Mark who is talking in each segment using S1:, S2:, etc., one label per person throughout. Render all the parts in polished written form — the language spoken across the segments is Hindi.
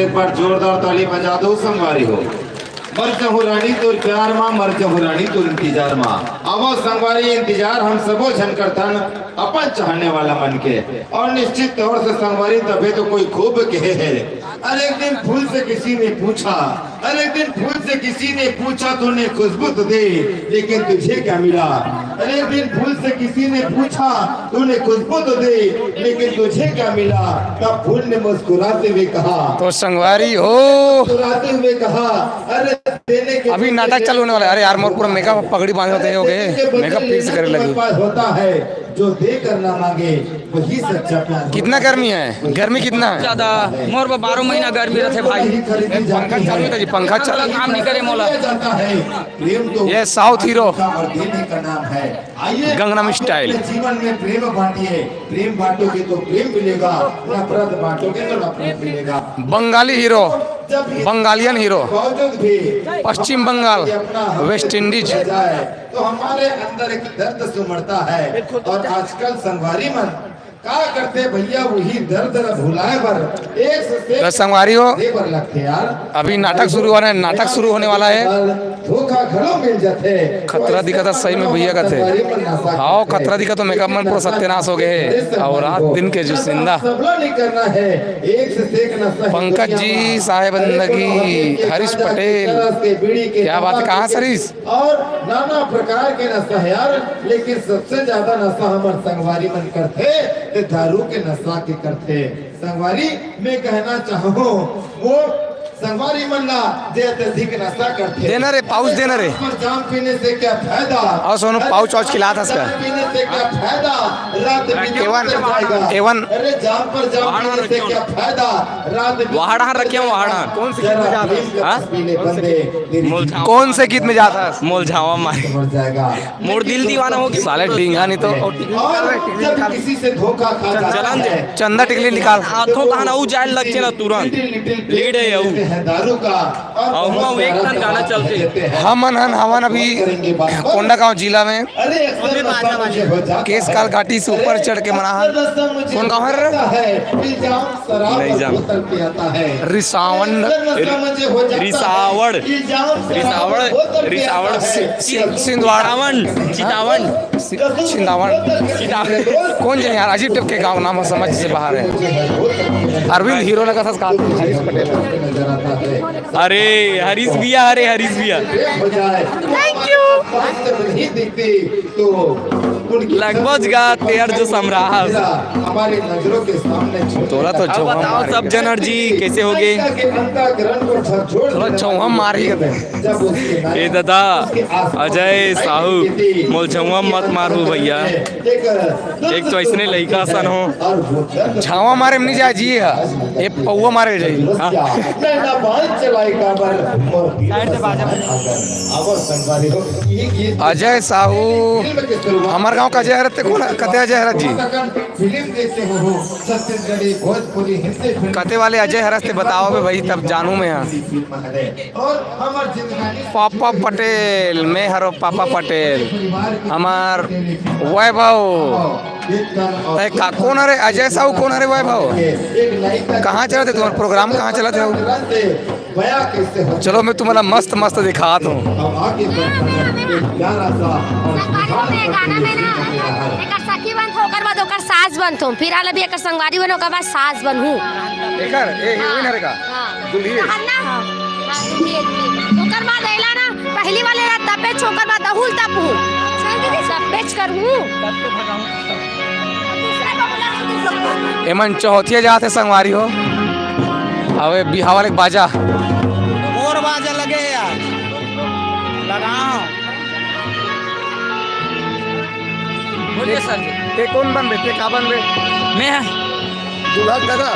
S1: एक बार जोरदार ताली बजा दो संगवारी हो। मर जहु रानी तोर प्यार माँ, मर जहु रानी तोर इंतजार माँ। आवो संगवारी इंतजार हम सबो झन करथन अपन चाहने वाला मन के। और निश्चित तौर से संगवारी तबे तो कोई खूब कहे है। अरे एक दिन फूल से किसी ने पूछा, अरे एक दिन फूल से किसी ने पूछा तूने खुशबू तो दे, लेकिन तुझे क्या मिला। अरे एक दिन फूल से किसी ने पूछा तूने खुशबू तो दे, लेकिन तुझे क्या मिला। तब फूल ने मुस्कुराते हुए कहा,
S2: तो संगवारी हो
S1: मुस्कुराते हुए कहा, अरे देने के
S2: अभी नाटक चालू होने वाला है। अरे यार मोर पूरा मेकअप पगड़ी बांधे होते हो गए, मेकअप फिर से करे लगी।
S1: होता है जो देकर ना मांगे वही सच्चा प्यार।
S2: कितना गर्मी है, गर्मी कितना है
S3: ज्यादा मोर 12 महीना गर्मी रहते भाई।
S2: पंखा चालू है जी, पंखा चालू
S3: काम नहीं करे मोला।
S2: ये साउथ हीरो
S1: और देने का नाम है। आइए
S2: गंगनम स्टाइल।
S1: जीवन में प्रेम बांटिए, प्रेम बांटोगे तो प्रेम मिलेगा, नफरत बांटोगे तो नफरत मिलेगा।
S2: बंगाली हीरो, बंगालियन हीरो,
S1: बावजूद भी
S2: पश्चिम बंगाल, वेस्ट इंडीज।
S1: तो हमारे अंदर एक दर्द सुमड़ता है। और आजकल संगवारी मन क्या करते भैया, वही दर्द भुलाए बर एक से
S2: संगवारी हो
S1: लगते यार।
S2: अभी नाटक शुरू होने, नाटक शुरू होने वाला है।
S1: धोखा घरों मिल जाते,
S2: खतरा दिखा था सही में भैया का थे। हाँ खतरा दिखा तो मेकअप मन पूरा सत्यानाश हो गए और रात दिन के जो जिंदा।
S1: नहीं करना है, एक से एक नशा।
S2: पंकज जी, साहेबंदगी, हरीश पटेल, क्या बात है, कहाँ सरीश।
S1: और नाना प्रकार के नशा है यार, लेकिन सबसे ज्यादा नशा हमारे संगवारी मन करते दारू के नशा के करते। संगवारी मैं कहना चाहूँ वो संगवारी मन्ना जे अत्यधिक नशा करते
S2: देना रे पाउच देना रे
S1: पर जाम पीने से क्या फायदा
S2: और सोनू पाउच वाउच खिला था इसका
S1: जाम पीने से क्या फायदा रात बीतने
S2: एवन
S1: जाएगा
S2: एवन
S1: अरे जाम पर जाम पीने से क्या फायदा रात
S3: वहाड़ा रखे वहाड़ा
S2: कौन से गीत में जाता
S3: हाँ?
S1: पीने बंदे
S2: कौन से गीत में जाता है
S3: मोल झावा मारे
S1: मर जाएगा
S3: मोर दिल दीवाना हो गया
S2: साले डींगा नहीं तो
S1: और जब किसी से धोखा खा जाता है
S2: चंदा टिकली निकाल
S3: हाथों कहां ऊ जाए लग चला तुरंत लीड है ऊ
S1: दारू का
S3: और हम एक टन गाना चलते
S2: हमन हवन अभी कोंडागांव जिला में
S1: अरे अक्सर नशा मुझे हो जाता
S2: केस काल घाटी से ऊपर चढ़ के मना कौन गाँव है रे?
S1: इल्जाम शराब
S3: नहीं
S1: और
S3: जान।
S1: बोतल पे आता है
S2: रिसावन
S3: रिसावड़ रिसावड़
S2: सिंधवाड़ावन
S3: चितावन
S2: छिंदावन कौन जाने यार अजीब टाइप के गाँव नाम है समझ से बाहर है अरविंद हीरो ने कहा था हरीश पटेल
S3: अरे हरीश भैया अरे हरीश भैया
S1: थैंक यू नहीं दिखते तो
S3: लगभग गा तेर जो समराहा
S1: हमारे नजरों के सामने
S2: तोरा तो
S3: अब
S2: चौहम
S3: बताओ सब जनर जी कैसे हो गए
S2: तोरा चौहम मार ही गए
S3: ए दादा अजय साहू मोल छुआ मत मारू भैया एक तो ऐसने लड़का सन हो
S2: छावा मारे में नहीं जाए जी है ये पौवा मारे जाई अजय साहू हमारे गांव का अजय हरत कौन कते अजय हरत जी कते वाले अजय हरत से बताओ बे भाई तब जानू मैं यहाँ पापा पटेल मैं हरो पापा पटेल हमार वैभव का कौन अरे अजय साहू कौन अरे वैभव कहाँ चलते तुम्हारा प्रोग्राम कहाँ चला थे चलो मैं तुम्हारा मस्त मस्त दिखाता हूँ
S4: सखी बन ओकर बाद ओकर सास बनतो फिर आले भी एकर संगवारी बन ओकर बाद सास बनहू
S2: एकर ए हीरोइन हरे का दुल्ही है
S4: ओकर बाद आइला ना पहली वाले रात तपे छोकर बाद दहुल तपहू सब बेच करहू
S2: एमन चौथिया जाते संगवारी हो अबे बिहार वाले बाजा
S3: और बाजा लगे यार लगाओ बोलिए सर जी
S2: ते कौन बन बे ते का बन बे
S3: मैं
S2: दुल्हा दादा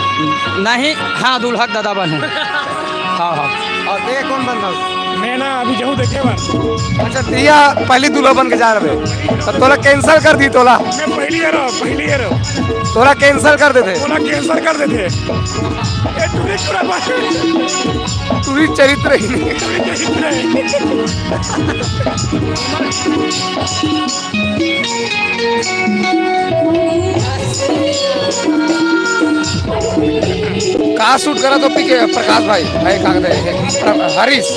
S3: नहीं हाँ दुल्हा दादा बनूं हाँ हाँ
S2: और ते कौन बन रहा
S5: मैं ना अभी जाऊँ देखे बन
S2: अच्छा तिया पहली दूल्हा बन के जा रहे तो तोला कैंसिल कर दी तोला
S5: मैं पहली ईयर
S2: तोला कैंसिल कर देते
S5: बोला कैंसर कर देते ये टूरिस्ट पूरा बात
S2: तू ही चरित्र ही नहीं कहाँ शूट करा तो पीके प्रकाश भाई है कागज हरीश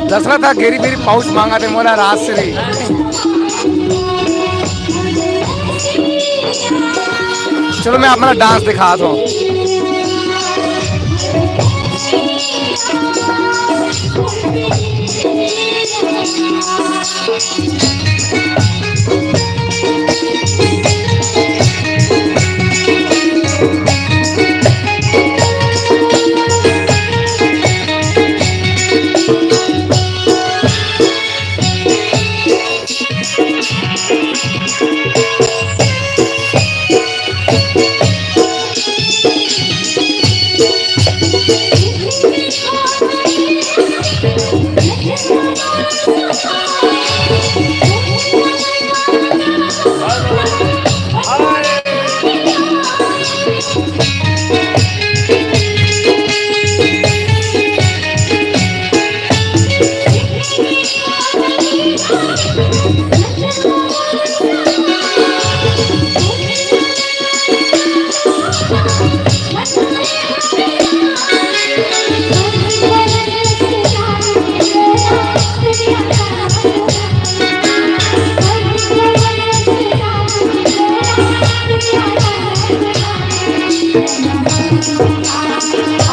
S2: दसरा था घेरी मेरी पाउच मांगा थे मोला रात से रही चलो मैं अपना डांस दिखाता हूँ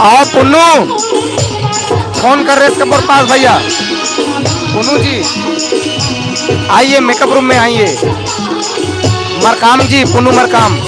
S2: आओ पुन्नू फोन कर रहे इसके पास भैया पुनू जी आइए मेकअप रूम में आइए। मरकाम जी, पुनू मरकाम।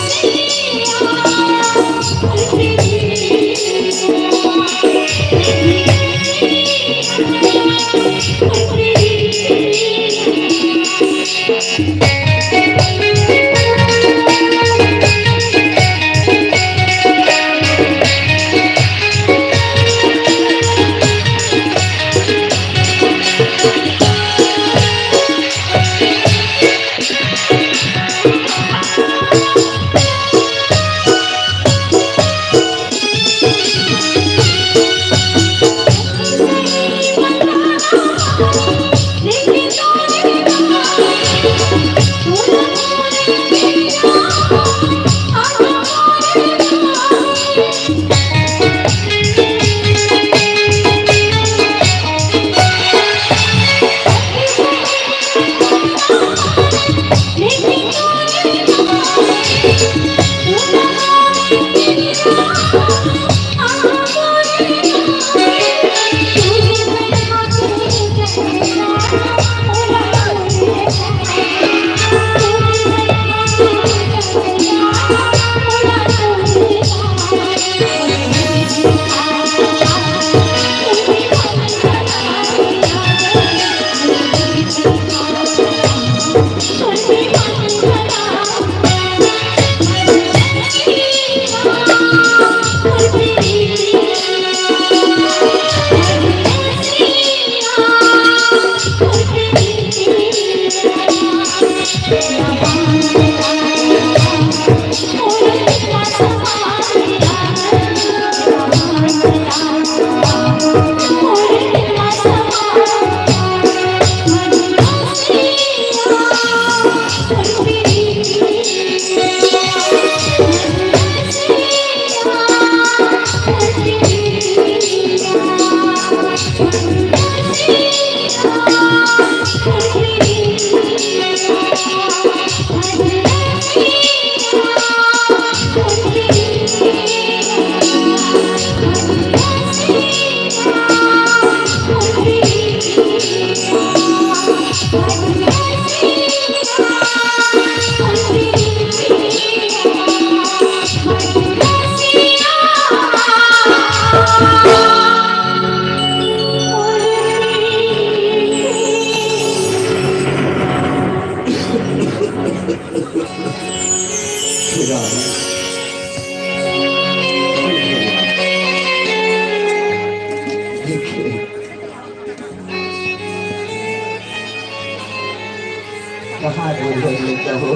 S6: कहाँ बोल लेता हो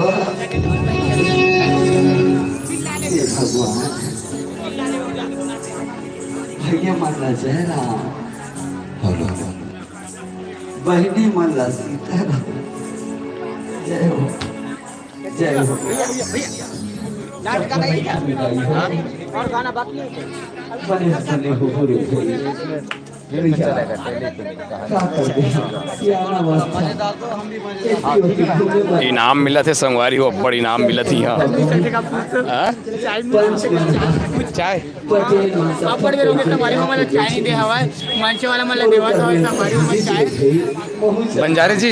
S6: हे भगवान भैया मानला चेहरा बहनी मानला सीताराम जय हो जय हो
S7: और गाना बाकी है
S6: बने बने हो पूरे
S2: इनाम मिला थे संगवारी हो, बड़ी इनाम मिला थी यहाँ। चाय
S7: आप पड़ गए संगवारी को मतलब चाय नहीं दे हवा मंच वाला मतलब देवा संगवारी को चाय।
S2: बंजारे जी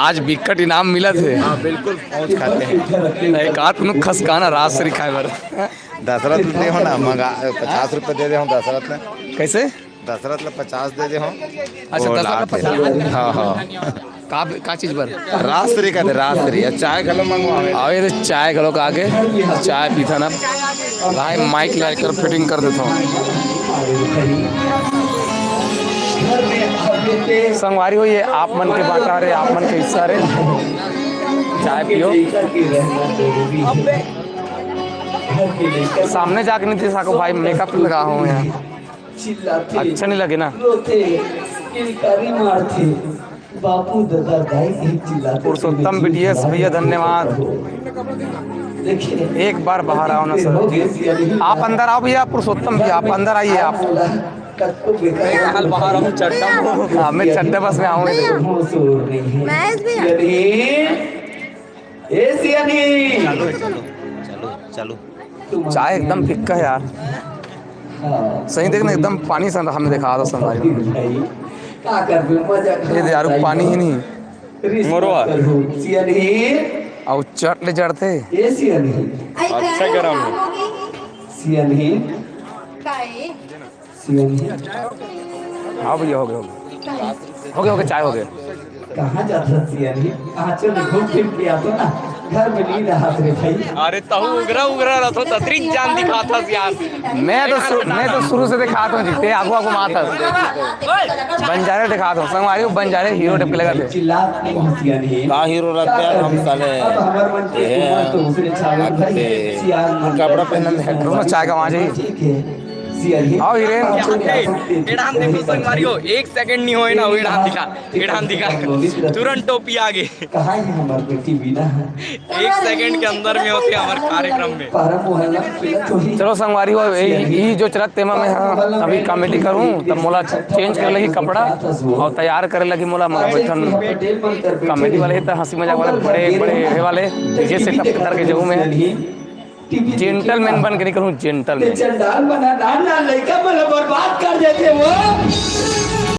S2: आज बिकट इनाम मिला थे। हाँ बिल्कुल पहुँच खाते हैं एक आध खस खाना रात से खाए बर
S1: दशरथ दे हो ना मंगा 50 रुपए दे दे हम दशरथ ने
S2: कैसे
S1: दशरथ ले 50 दे दे हम।
S2: अच्छा 10
S1: हाँ हाँ
S2: का चीज पर
S1: रास्त्री का दे रास्त्री चाय गलो मंगवावे
S2: आवे तो चाय गलो का आगे चाय पीता ना भाई माइक लाकर फिटिंग कर देता हूँ। संगवारी हो ये आप मन के बाटा रे आप मन के हिस्सा रे चाय पियो। सामने जाके नहीं थे साको भाई मेकअप लगा हूँ यहाँ अच्छा नहीं लगे ना।
S6: बापू दादा दाई चिल्लाते
S2: पुरुषोत्तम बीटीएस भैया धन्यवाद। एक बार बाहर आओ ना सर आप अंदर आओ भैया पुरुषोत्तम भैया आप अंदर आइए आप बाहर आओ चट्टा हाँ मैं चट्टे बस में आऊँगी। चाय एकदम फिक्का है यार सही देखना एकदम पानी सा हमें दिखा दो संभाल
S6: का करबे मजा
S2: ये दे यार पानी ही नहीं
S3: मोरवा।
S6: सियन ही
S2: और चट ले जड़ते
S6: ये सियन ही
S3: अच्छा गरम है।
S6: सियन ही सियन ही
S2: हाँ भैया हो गया हो गया चाय हो गया।
S6: कहाँ जाता सियन ही कहाँ चल घूम फिर के आता ना घर में नहीं रहा रे भाई।
S3: अरे तहु उगरा रहा तो ततरी जान दिखाता यार।
S2: मैं तो शुरू से दिखाता हूँ जीते आगू आगू माता बंजारे दिखाता हूँ संगवारी बंजारे हीरो टप के लगा थे
S6: चिल्ला सियन ही
S1: का हीरो लगता है हम साले
S6: अब हमार मन के तो उसने छावा भाई सियान
S1: कपड़ा पहनन है
S2: दोनों चाय का वहाँ चाहिए
S6: ठीक है सियन ही
S2: आओ हीरे
S3: एड़ान देखो संगवारियो 1 सेकंड नहीं होए ना एड़ान दिखा तुरंत टोपी आगे
S6: कहाँ है हमार बेटी बीना
S3: 1 सेकंड के अंदर में होते हमारे कार्यक्रम में।
S6: पारा मोहल्ला तो ही
S2: चलो संगवारी हो यही जो चलत तेमा में हाँ अभी कॉमेडी करूँ तब मोला चेंज कर लगी कपड़ा और तैयार करे लगी मोला बैठन कॉमेडी वाले तो हंसी मजाक वाले बड़े बड़े वाले डीजे सेटअप करके जाऊँ मैं जेंटलमैन बन के नहीं करूँ जेंटलमैन
S6: चंडाल बना डाल लड़का मतलब बर्बाद कर देते वो